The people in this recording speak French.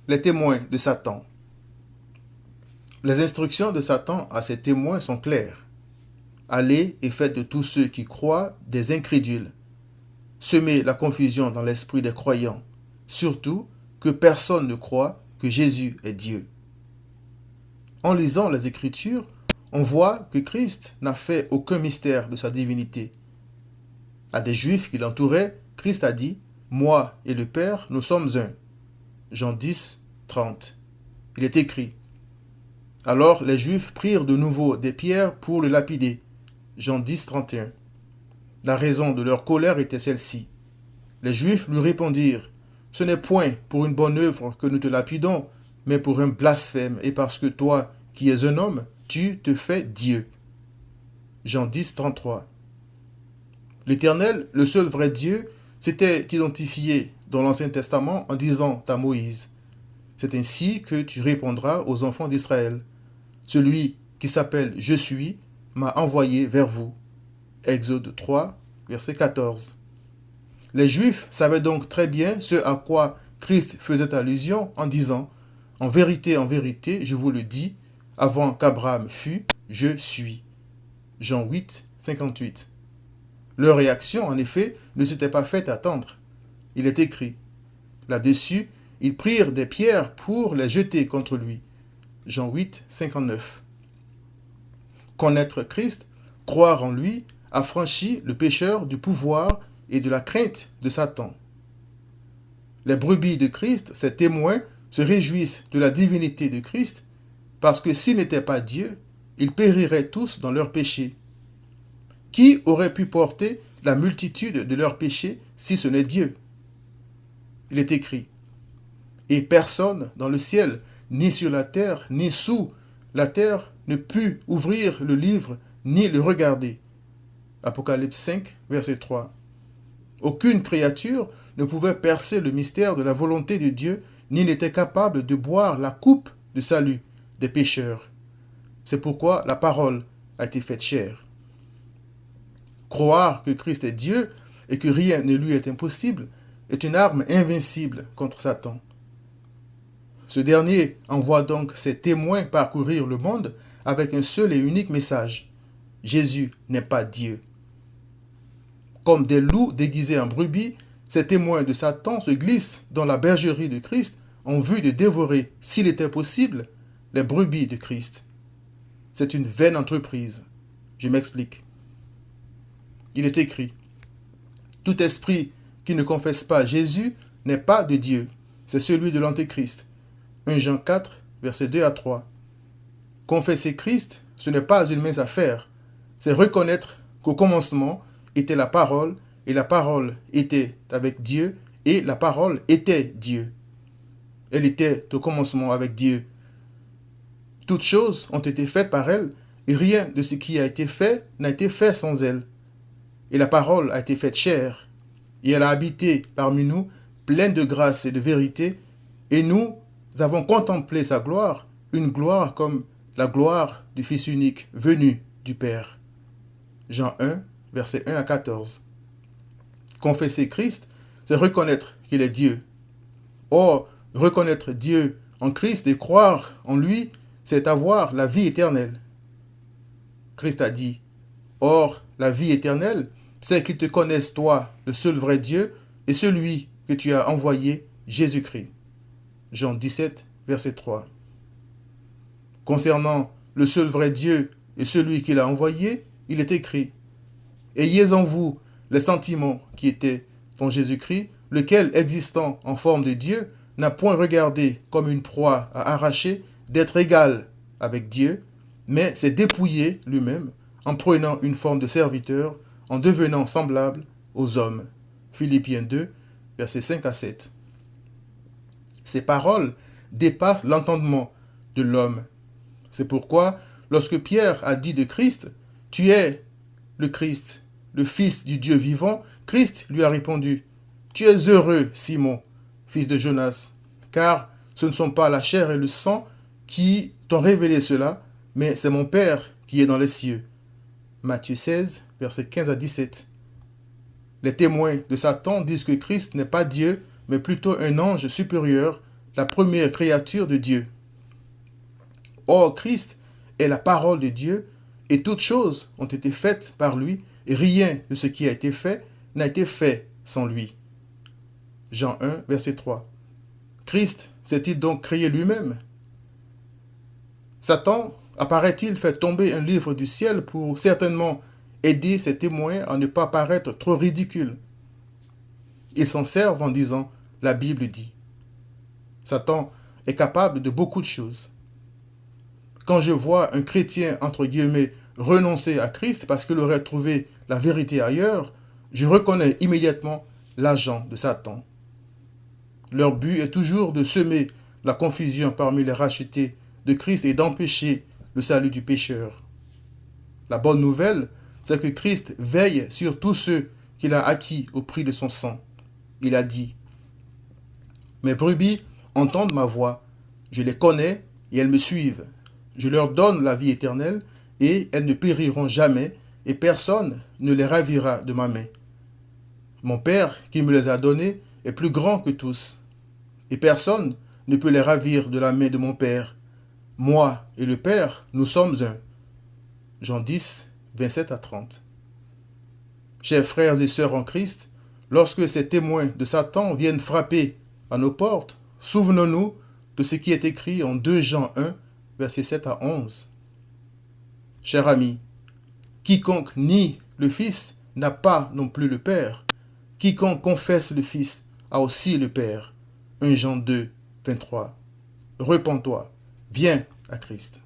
Les témoins de Satan. Les instructions de Satan à ses témoins sont claires. Allez et faites de tous ceux qui croient des incrédules. Semez la confusion dans l'esprit des croyants, surtout que personne ne croit que Jésus est Dieu. En lisant les Écritures, on voit que Christ n'a fait aucun mystère de sa divinité. À des Juifs qui l'entouraient, Christ a dit « Moi et le Père, nous sommes un ». Jean 10, 30. Il est écrit « Alors les Juifs prirent de nouveau des pierres pour le lapider ». Jean 10, 31. La raison de leur colère était celle-ci. Les Juifs lui répondirent « Ce n'est point pour une bonne œuvre que nous te lapidons, mais pour un blasphème, et parce que toi, qui es un homme, tu te fais Dieu. » Jean 10, 33. L'Éternel, le seul vrai Dieu, s'était identifié dans l'Ancien Testament en disant à Moïse « C'est ainsi que tu répondras aux enfants d'Israël. Celui qui s'appelle « Je suis » m'a envoyé vers vous. » Exode 3, verset 14. Les Juifs savaient donc très bien ce à quoi Christ faisait allusion en disant « En vérité, je vous le dis, avant qu'Abraham fût, je suis. » Jean 8, 58. Leur réaction, en effet, ne s'était pas fait attendre. Il est écrit. Là-dessus, ils prirent des pierres pour les jeter contre lui. Jean 8, 59. Connaître Christ, croire en lui, affranchit le pécheur du pouvoir et de la crainte de Satan. Les brebis de Christ, ses témoins, se réjouissent de la divinité de Christ, parce que s'il n'était pas Dieu, ils périraient tous dans leurs péchés. Qui aurait pu porter la multitude de leurs péchés si ce n'est Dieu? Il est écrit « Et personne dans le ciel, ni sur la terre, ni sous la terre, ne put ouvrir le livre, ni le regarder. » Apocalypse 5, verset 3. Aucune créature ne pouvait percer le mystère de la volonté de Dieu, ni n'était capable de boire la coupe de salut des pécheurs. C'est pourquoi la parole a été faite chair. Croire que Christ est Dieu et que rien ne lui est impossible est une arme invincible contre Satan. Ce dernier envoie donc ses témoins parcourir le monde avec un seul et unique message. Jésus n'est pas Dieu. Comme des loups déguisés en brebis, ces témoins de Satan se glissent dans la bergerie de Christ en vue de dévorer, s'il était possible, les brebis de Christ. C'est une vaine entreprise. Je m'explique. Il est écrit « Tout esprit qui ne confesse pas Jésus n'est pas de Dieu. C'est celui de l'Antéchrist. » 1 Jean 4, versets 2 à 3. Confesser Christ, ce n'est pas une mince affaire. C'est reconnaître qu'au commencement était la parole, et la parole était avec Dieu, et la parole était Dieu. Elle était au commencement avec Dieu. Toutes choses ont été faites par elle, et rien de ce qui a été fait n'a été fait sans elle. Et la parole a été faite chair, et elle a habité parmi nous, pleine de grâce et de vérité, et nous avons contemplé sa gloire, une gloire comme la gloire du Fils unique venu du Père. Jean 1, versets 1 à 14. Confesser Christ, c'est reconnaître qu'il est Dieu. Or, reconnaître Dieu en Christ et croire en lui, c'est avoir la vie éternelle. Christ a dit, « Or, la vie éternelle, c'est qu'ils te connaissent toi, le seul vrai Dieu, et celui que tu as envoyé, Jésus-Christ. » Jean 17, verset 3. Concernant le seul vrai Dieu et celui qu'il a envoyé, il est écrit « Ayez en vous les sentiments qui étaient en Jésus-Christ, lequel, existant en forme de Dieu, n'a point regardé comme une proie à arracher d'être égal avec Dieu, mais s'est dépouillé lui-même en prenant une forme de serviteur, en devenant semblable aux hommes. » Philippiens 2, versets 5 à 7. Ces paroles dépassent l'entendement de l'homme. C'est pourquoi, lorsque Pierre a dit de Christ, « Tu es le Christ, le Fils du Dieu vivant », Christ lui a répondu, « Tu es heureux, Simon, fils de Jonas, car ce ne sont pas la chair et le sang qui t'ont révélé cela, mais c'est mon Père qui est dans les cieux. » Matthieu 16, versets 15 à 17. Les témoins de Satan disent que Christ n'est pas Dieu, mais plutôt un ange supérieur, la première créature de Dieu. Or, Christ est la parole de Dieu, et toutes choses ont été faites par lui, et rien de ce qui a été fait n'a été fait sans lui. Jean 1, verset 3. Christ s'est-il donc créé lui-même? Satan apparaît-il fait tomber un livre du ciel pour certainement aider ses témoins à ne pas paraître trop ridicules? Ils s'en servent en disant « la Bible dit ». Satan est capable de beaucoup de choses. Quand je vois un chrétien, entre guillemets, renoncer à Christ parce qu'il aurait trouvé la vérité ailleurs, je reconnais immédiatement l'agent de Satan. Leur but est toujours de semer la confusion parmi les rachetés de Christ et d'empêcher le salut du pécheur. La bonne nouvelle, c'est que Christ veille sur tous ceux qu'il a acquis au prix de son sang. Il a dit « Mes brebis entendent ma voix, je les connais et elles me suivent. Je leur donne la vie éternelle et elles ne périront jamais et personne ne les ravira de ma main. Mon Père qui me les a donnés est plus grand que tous et personne ne peut les ravir de la main de mon Père. Moi et le Père, nous sommes un. » Jean 10, 27 à 30. Chers frères et sœurs en Christ, lorsque ces témoins de Satan viennent frapper à nos portes, souvenons-nous de ce qui est écrit en 2 Jean 1, versets 7 à 11. Chers amis, quiconque nie le Fils n'a pas non plus le Père. Quiconque confesse le Fils a aussi le Père. 1 Jean 2, 23. Repens-toi, viens à Christ.